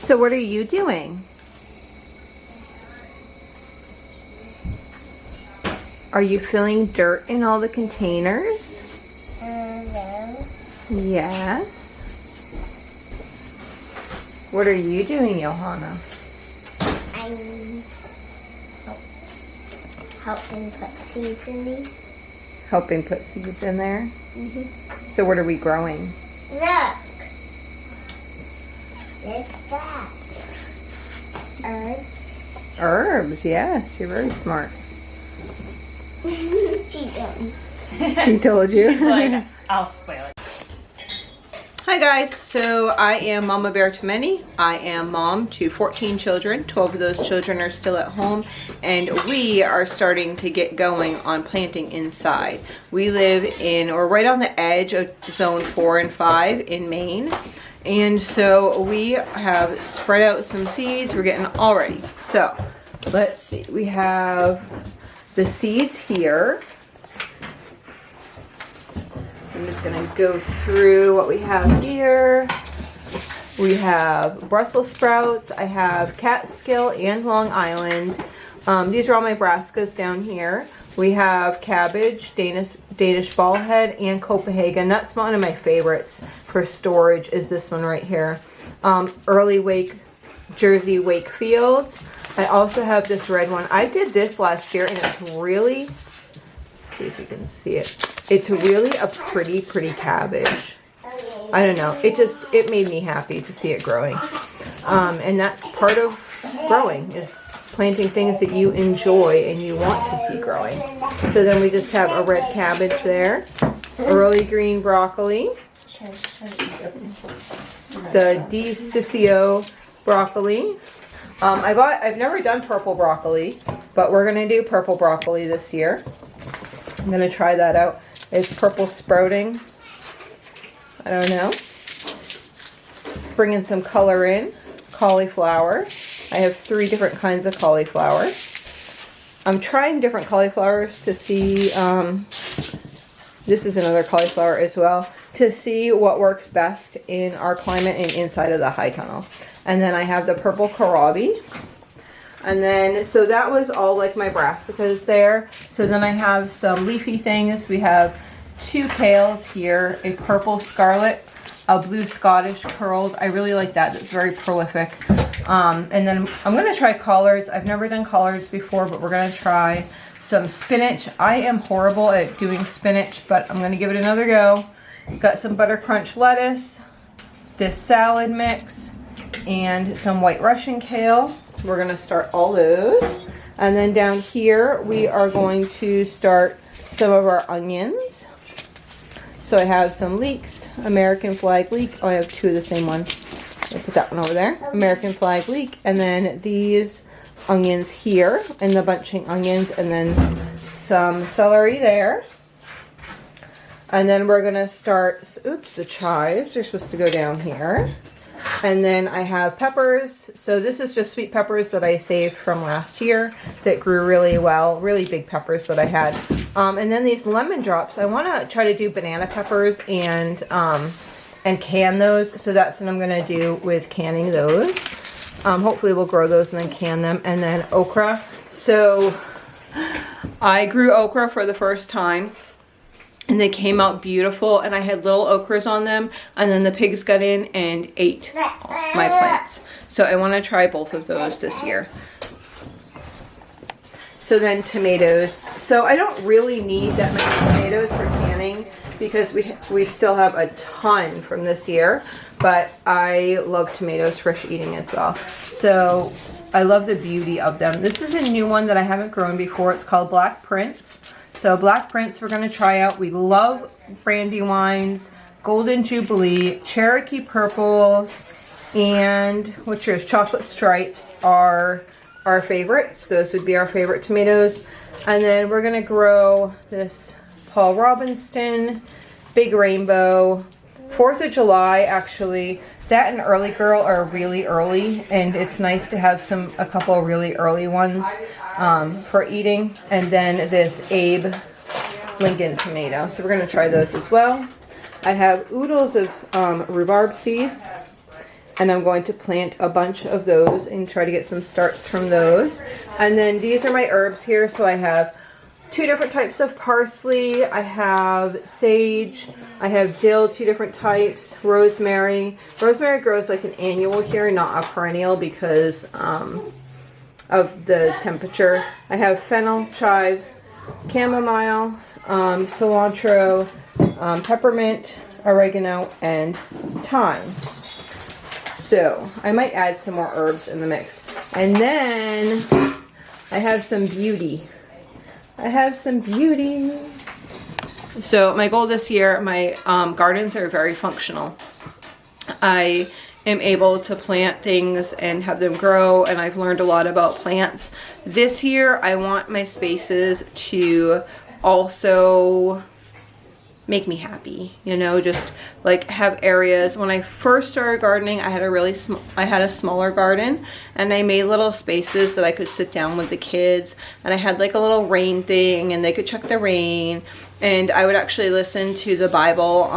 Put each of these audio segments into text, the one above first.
So what are you doing? Are you filling dirt in all the containers? No. Yes. What are you doing, Johanna? I'm helping put seeds in these. Helping put seeds in there? Mm-hmm. So what are we growing? Look. There's that. Herbs. Herbs, yes. You're very smart. She don't. She told you. She's like, I'll spoil it. Hi guys, so I am Mommabear to many. I am mom to 14 children. 12 of those children are still at home, and we are starting to get going on planting inside. We live in, or right on the edge of zone 4 and 5 in Maine. And so we have spread out some seeds. We're getting all ready. So let's see, we have the seeds here. I'm just gonna go through what we have here. We have Brussels sprouts, I have Catskill and Long Island. These are all my brassicas down here. We have cabbage, Danish ball head, and Copenhagen. That's one of my favorites for storage is this one right here. Early Wake, Jersey Wakefield. I also have this red one. I did this last year and it's really, let's see if you can see it. It's really a pretty cabbage. I don't know. It made me happy to see it growing. And that's part of growing, is planting things that you enjoy and you want to see growing. So then we just have a red cabbage there. Early green broccoli. The Di Ciccio broccoli. I've never done purple broccoli, but we're going to do purple broccoli this year. I'm going to try that out. It's purple sprouting. I don't know. Bringing some color in. Cauliflower. I have 3 different kinds of cauliflower. I'm trying different cauliflowers to see, this is another cauliflower as well, to see what works best in our climate and inside of the high tunnel. And then I have the purple kohlrabi. And then, so that was all like my brassicas there. So then I have some leafy things. We have 2 kales here, a purple scarlet, a blue Scottish curled. I really like that. It's very prolific. And then I'm going to try collards. I've never done collards before, but we're going to try some spinach. I am horrible at doing spinach, but I'm going to give it another go. Got some butter crunch lettuce, this salad mix, and some white Russian kale. We're going to start all those. And then down here, we are going to start some of our onions. So I have some leeks, American flag leek. Oh, I have 2 of the same one. I'll put that one over there. American flag leek. And then these onions here, and the bunching onions, and then some celery there. And then we're going to start, oops, the chives are supposed to go down here. And then I have peppers. So this is just sweet peppers that I saved from last year that grew really well. Really big peppers that I had. And then these lemon drops. I want to try to do banana peppers and can those. So that's what I'm going to do with canning those. Hopefully we'll grow those and then can them. And then okra. So I grew okra for the first time. And they came out beautiful, and I had little okras on them, and then the pigs got in and ate my plants. So I want to try both of those this year. So then tomatoes. So I don't really need that many tomatoes for canning because we still have a ton from this year, but I love tomatoes fresh eating as well. So I love the beauty of them. This is a new one that I haven't grown before. It's called Black Prince. So Black Prince we're going to try out. We love Brandywines, Golden Jubilee, Cherokee Purples, and which is Chocolate Stripes are our favorites. Those would be our favorite tomatoes. And then we're going to grow this Paul Robinson, Big Rainbow, 4th of July actually. That and Early Girl are really early, and it's nice to have a couple really early ones for eating. And then this Abe Lincoln tomato. So we're going to try those as well. I have oodles of rhubarb seeds, and I'm going to plant a bunch of those and try to get some starts from those. And then these are my herbs here. So I have 2 different types of parsley. I have sage. I have dill, 2 different types. Rosemary. Rosemary grows like an annual here, not a perennial because of the temperature. I have fennel, chives, chamomile, cilantro, peppermint, oregano, and thyme. So I might add some more herbs in the mix. And then I have some beauty. So my goal this year, my gardens are very functional. I am able to plant things and have them grow, and I've learned a lot about plants. This year I want my spaces to also make me happy, you know, just like have areas. When I first started gardening, I had a smaller garden, and I made little spaces that I could sit down with the kids, and I had like a little rain thing, and they could check the rain, and I would actually listen to the Bible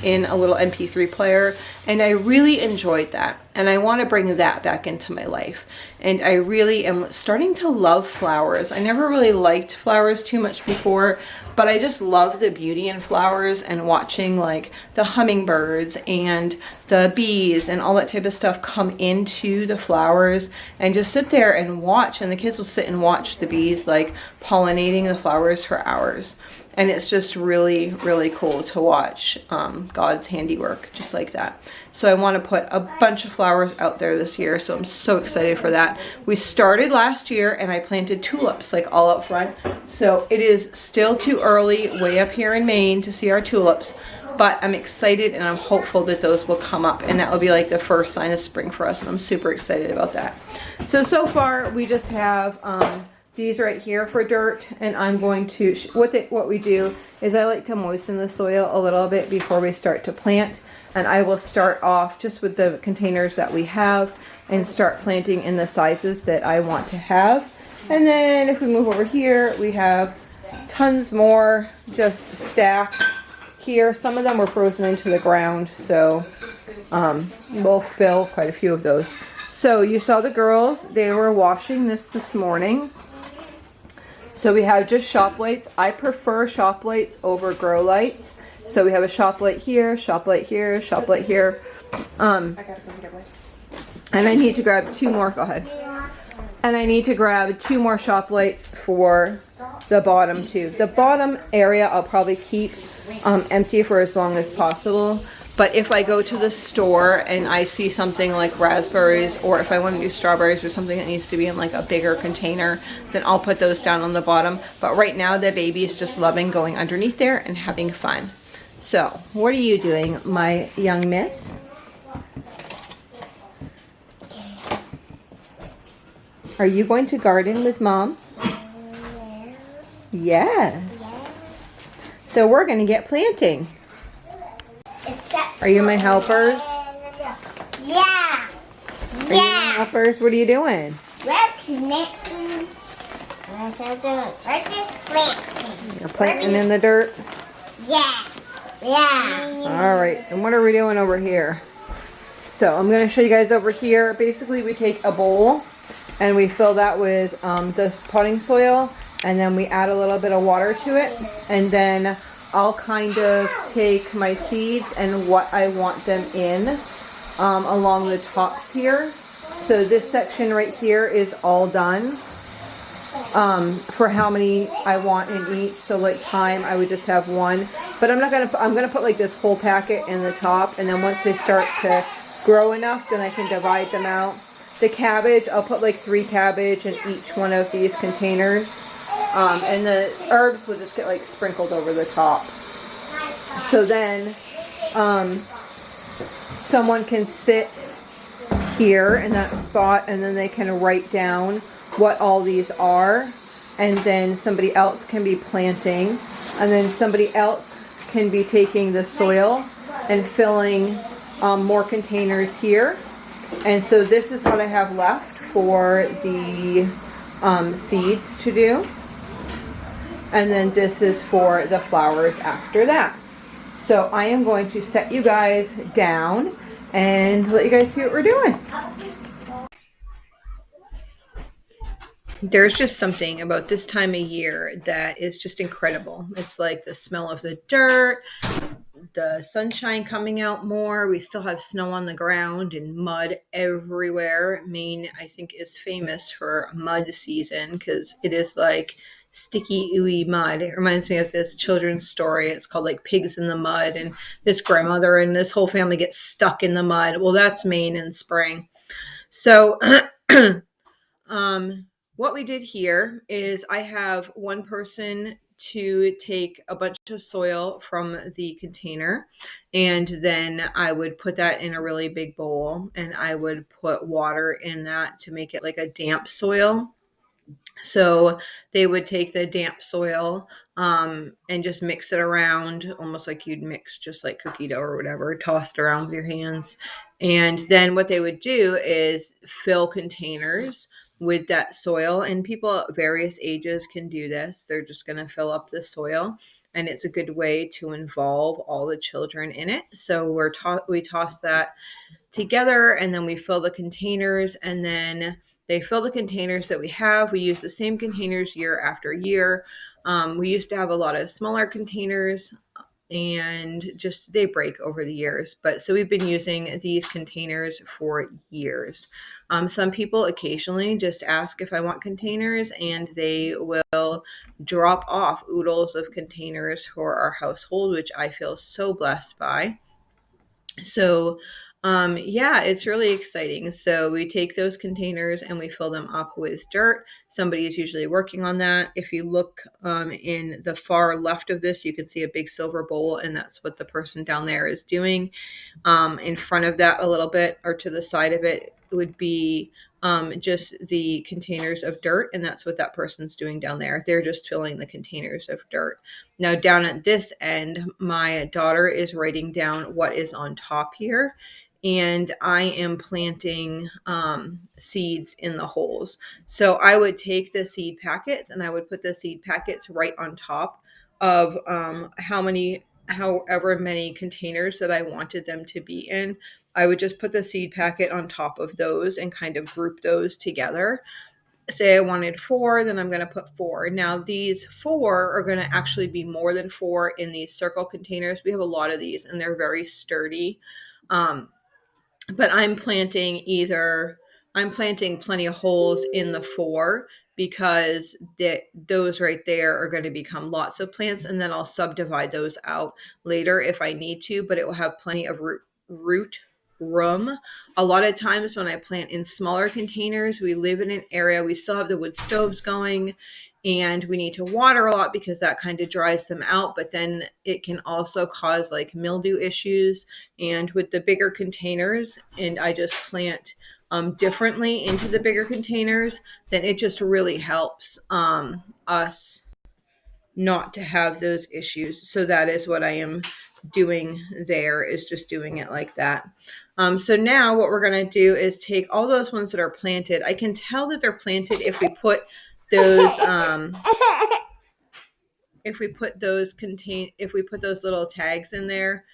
in a little MP3 player, and I really enjoyed that, and I want to bring that back into my life. And I really am starting to love flowers. I never really liked flowers too much before, but I just love the beauty in flowers, and watching like the hummingbirds and the bees and all that type of stuff come into the flowers, and just sit there and watch, and the kids will sit and watch the bees like pollinating the flowers for hours. And it's just really, really cool to watch God's handiwork just like that. So I want to put a bunch of flowers out there this year. So I'm so excited for that. We started last year, and I planted tulips like all up front. So it is still too early way up here in Maine to see our tulips. But I'm excited, and I'm hopeful that those will come up. And that will be like the first sign of spring for us. And I'm super excited about that. So far we just have these right here for dirt, and I'm going to, what we do is I like to moisten the soil a little bit before we start to plant, and I will start off just with the containers that we have and start planting in the sizes that I want to have. And then if we move over here, we have tons more just stacked here. Some of them were frozen into the ground, so we'll fill quite a few of those. So you saw the girls, they were washing this morning. So we have just shop lights. I prefer shop lights over grow lights. So we have a shop light here, shop light here, shop light here. And I need to grab 2 more, go ahead. And I need to grab 2 more shop lights for the bottom too. The bottom area I'll probably keep empty for as long as possible. But if I go to the store and I see something like raspberries, or if I want to do strawberries or something that needs to be in like a bigger container, then I'll put those down on the bottom. But right now the baby is just loving going underneath there and having fun. So what are you doing, my young miss? Are you going to garden with Mom? Yes. So we're going to get planting. Are you my helpers? Yeah. Are you my helpers? What are you doing? We're planting. We're just planting. You're planting in the dirt? Yeah. All right. And what are we doing over here? So I'm going to show you guys over here. Basically, we take a bowl and we fill that with this potting soil, and then we add a little bit of water to it, and then I'll kind of take my seeds and what I want them in along the tops here. So this section right here is all done for how many I want in each. So like thyme, I would just have 1, but I'm gonna put like this whole packet in the top, and then once they start to grow enough, then I can divide them out. The cabbage, I'll put like 3 cabbage in each one of these containers. And the herbs will just get like sprinkled over the top. So then someone can sit here in that spot, and then they can write down what all these are, and then somebody else can be planting, and then somebody else can be taking the soil and filling more containers here. And so this is what I have left for the seeds to do. And then this is for the flowers after that. So I am going to set you guys down and let you guys see what we're doing. There's just something about this time of year that is just incredible. It's like the smell of the dirt, the sunshine coming out more. We still have snow on the ground and mud everywhere. Maine, I think, is famous for mud season because it is like sticky, ooey mud. It reminds me of this children's story. It's called like Pigs in the Mud, and this grandmother and this whole family gets stuck in the mud. Well, that's Maine in spring. So, what we did here is I have one person to take a bunch of soil from the container, and then I would put that in a really big bowl, and I would put water in that to make it like a damp soil. So they would take the damp soil and just mix it around, almost like you'd mix just like cookie dough or whatever, toss it around with your hands. And then what they would do is fill containers with that soil. And people at various ages can do this. They're just going to fill up the soil. And it's a good way to involve all the children in it. So we toss that together, and then we fill the containers, and then they fill the containers that we have. We use the same containers year after year. We used to have a lot of smaller containers, and just they break over the years. But so we've been using these containers for years. Some people occasionally just ask if I want containers, and they will drop off oodles of containers for our household, which I feel so blessed by. So, yeah, it's really exciting. So we take those containers and we fill them up with dirt. Somebody is usually working on that. If you look in the far left of this, you can see a big silver bowl, and that's what the person down there is doing. In front of that a little bit, or to the side of it, would be just the containers of dirt, and that's what that person's doing down there. They're just filling the containers of dirt. Now down at this end, my daughter is writing down what is on top here, and I am planting seeds in the holes. So I would take the seed packets and I would put the seed packets right on top of however many containers that I wanted them to be in. I would just put the seed packet on top of those and kind of group those together. Say I wanted 4, then I'm going to put 4. Now these 4 are going to actually be more than 4 in these circle containers. We have a lot of these and they're very sturdy. But I'm planting plenty of holes in the 4 because those right there are going to become lots of plants, and then I'll subdivide those out later if I need to, but it will have plenty of root room. A lot of times when I plant in smaller containers, we live in an area, we still have the wood stoves going, and we need to water a lot because that kind of dries them out, but then it can also cause like mildew issues. And with the bigger containers, and I just plant differently into the bigger containers, then it just really helps us not to have those issues. So that is what I am doing there, is just doing it like that. So now what we're going to do is take all those ones that are planted. I can tell that they're planted if we put those if we put those little tags in there.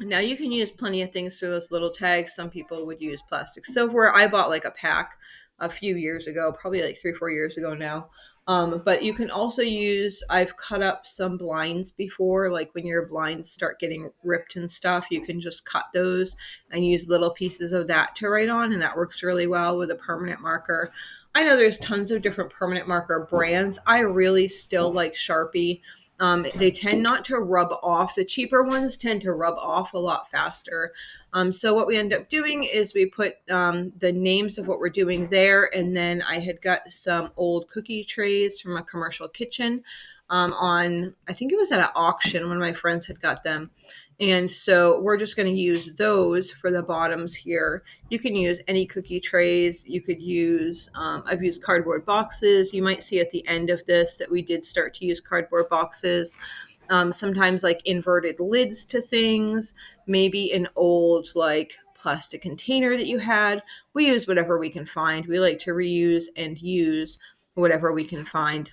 Now you can use plenty of things through those little tags. Some people would use plastic silverware. I bought like a pack a few years ago, probably like 3 or 4 years ago now. But you can also use, I've cut up some blinds before, like when your blinds start getting ripped and stuff, you can just cut those and use little pieces of that to write on, and that works really well with a permanent marker. I know there's tons of different permanent marker brands. I really still like Sharpie. They tend not to rub off. The cheaper ones tend to rub off a lot faster. So what we end up doing is we put the names of what we're doing there, and then I had got some old cookie trays from a commercial kitchen I think it was at an auction. One of my friends had got them. And so we're just going to use those for the bottoms here. You can use any cookie trays. You could use, I've used cardboard boxes. You might see at the end of this that we did start to use cardboard boxes. Sometimes like inverted lids to things, maybe an old like plastic container that you had. We use whatever we can find. We like to reuse and use whatever we can find.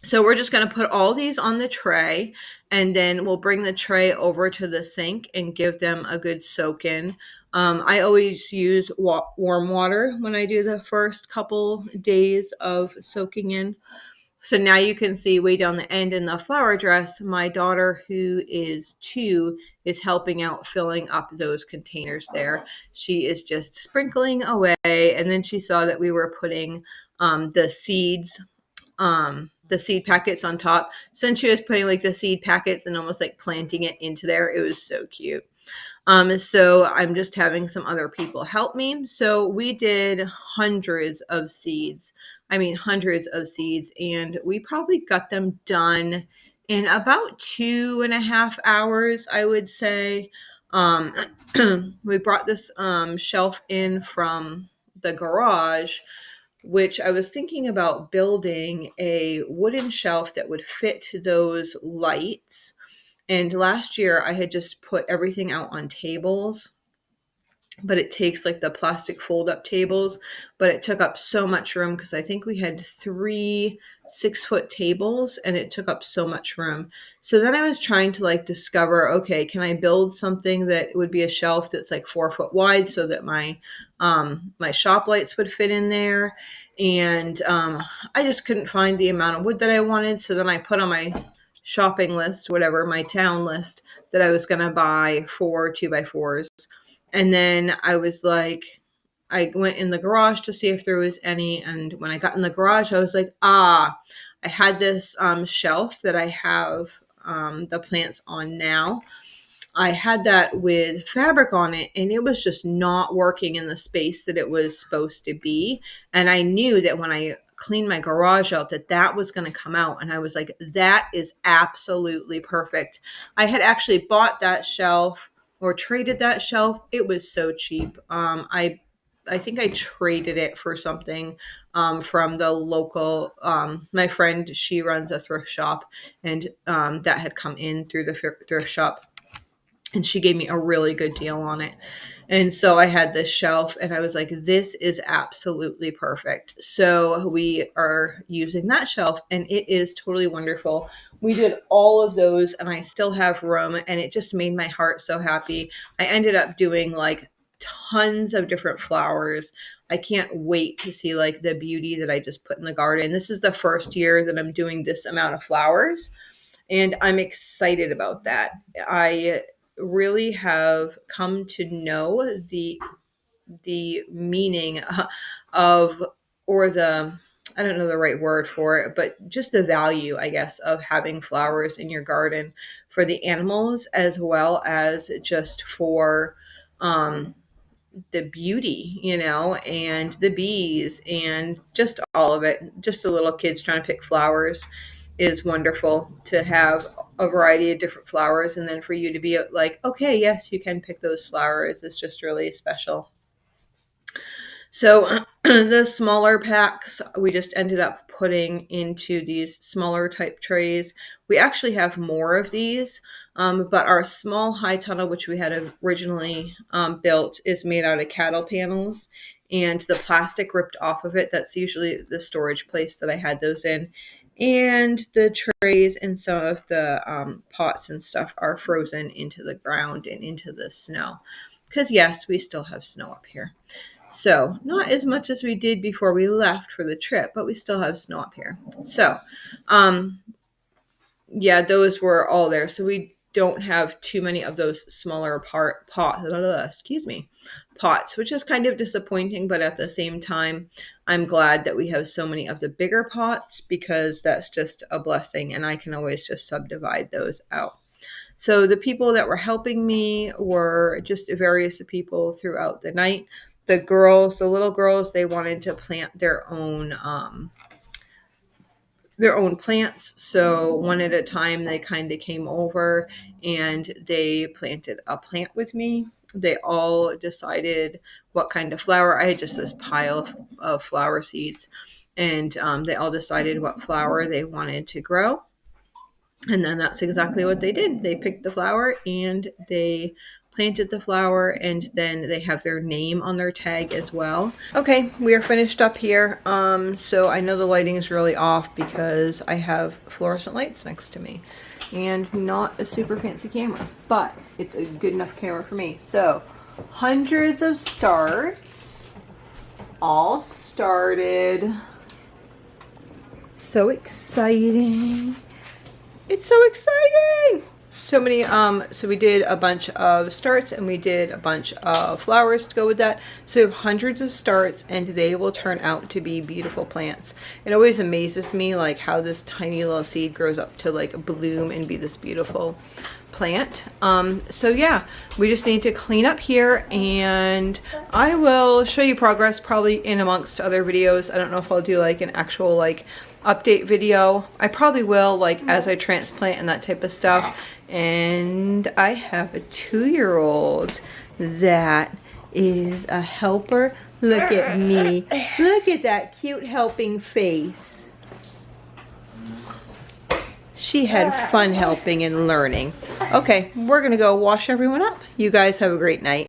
So we're just going to put all these on the tray, and then we'll bring the tray over to the sink and give them a good soak in. I always use warm water when I do the first couple days of soaking in. So now you can see way down the end in the flower dress, my daughter, who is 2, is helping out filling up those containers there. She is just sprinkling away, and then she saw that we were putting the seed packets on top. So then she was putting like the seed packets and almost like planting it into there. It was so cute. So I'm just having some other people help me. So we did hundreds of seeds. I mean, hundreds of seeds, and we probably got them done in about 2.5 hours, I would say. Um, we brought this shelf in from the garage, which I was thinking about building a wooden shelf that would fit those lights. And last year I had just put everything out on tables, but it takes like the plastic fold up tables, but it took up so much room because I think we had 3 6-foot tables and it took up so much room. So then I was trying to like discover, okay, can I build something that would be a shelf that's like 4 foot wide so that my shop lights would fit in there. And I just couldn't find the amount of wood that I wanted. So then I put on my shopping list, whatever, my town list, that I was going to buy 4 2x4s. And then I was like, I went in the garage to see if there was any. And when I got in the garage, I was like, I had this shelf that I have the plants on now. I had that with fabric on it, and it was just not working in the space that it was supposed to be. And I knew that when I cleaned my garage out that was going to come out, and I was like, that is absolutely perfect. I had actually bought that shelf or traded that shelf. It was so cheap. I think I traded it for something from the local. My friend, she runs a thrift shop, and that had come in through the thrift shop, and she gave me a really good deal on it. And so I had this shelf, and I was like, this is absolutely perfect. So we are using that shelf, and it is totally wonderful. We did all of those, and I still have room, and it just made my heart so happy. I ended up doing like tons of different flowers. I can't wait to see like the beauty that I just put in the garden. This is the first year that I'm doing this amount of flowers, and I'm excited about that. I really have come to know the meaning of, or the, I don't know the right word for it, but just the value, I guess, of having flowers in your garden for the animals as well as just for the beauty, and the bees and just all of it. Just the little kids trying to pick flowers is wonderful, to have a variety of different flowers, and then for you to be like, okay, yes, you can pick those flowers, is just really special. So the smaller packs, we just ended up putting into these smaller type trays. We actually have more of these, but our small high tunnel, which we had originally built, is made out of cattle panels, and the plastic ripped off of it. That's usually the storage place that I had those in. And the trays and some of the pots and stuff are frozen into the ground and into the snow. Because yes, we still have snow up here. So not as much as we did before we left for the trip, but we still have snow up here. So, yeah, those were all there. So we don't have too many of those smaller pots, which is kind of disappointing. But at the same time, I'm glad that we have so many of the bigger pots, because that's just a blessing, and I can always just subdivide those out. So the people that were helping me were just various people throughout the night. The little girls, they wanted to plant their own plants. So one at a time, they kind of came over and they planted a plant with me. They all decided what kind of flower. I had just this pile of flower seeds, and they all decided what flower they wanted to grow. And then that's exactly what they did. They picked the flower and they planted the flower, and then they have their name on their tag as well. Okay, we are finished up here. So I know the lighting is really off because I have fluorescent lights next to me and not a super fancy camera, but it's a good enough camera for me. So hundreds of starts, all started. So exciting. It's so exciting. So many, so we did a bunch of starts and we did a bunch of flowers to go with that. So we have hundreds of starts and they will turn out to be beautiful plants. It always amazes me like how this tiny little seed grows up to like bloom and be this beautiful plant. So yeah, we just need to clean up here and I will show you progress probably in amongst other videos. I don't know if I'll do like an actual like update video. I probably will like as I transplant and that type of stuff. And I have a 2-year-old that is a helper. Look at me. Look at that cute helping face. She had fun helping and learning. Okay, we're gonna go wash everyone up. You guys have a great night.